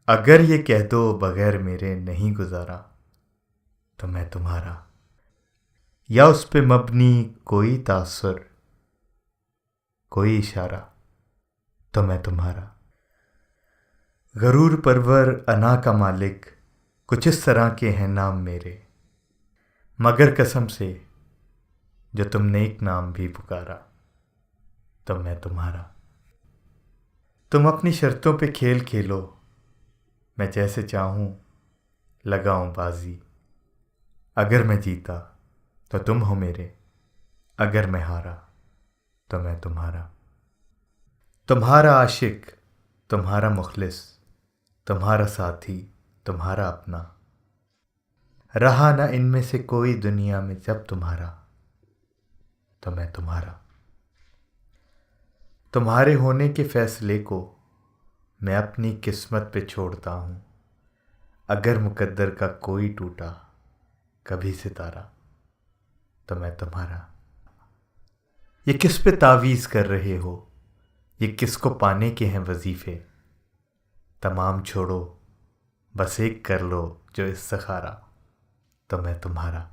अगर ये कह दो बगैर मेरे नहीं गुजारा, तो मैं तुम्हारा। या उस पे मबनी कोई तासुर, कोई इशारा, तो मैं तुम्हारा। गरूर परवर अना का मालिक, कुछ इस तरह के हैं नाम मेरे। मगर कसम से जो तुमने एक नाम भी पुकारा, तो मैं तुम्हारा। तुम अपनी शर्तों पे खेल खेलो, मैं जैसे चाहूं लगाऊं बाजी। अगर मैं जीता तो तुम हो मेरे, अगर मैं हारा तो मैं तुम्हारा। तुम्हारा आशिक, तुम्हारा मुखलिस, तुम्हारा साथी, तुम्हारा अपना। रहा ना इनमें से कोई दुनिया में जब तुम्हारा, तो मैं तुम्हारा। तुम्हारे होने के फैसले को मैं अपनी किस्मत पे छोड़ता हूँ। अगर मुकद्दर का कोई टूटा कभी सितारा, तो मैं तुम्हारा। ये किस पे तावीज़ कर रहे हो, ये किसको पाने के हैं वजीफे। तमाम छोड़ो, बस एक कर लो जो इस्तखारा, तो मैं तुम्हारा।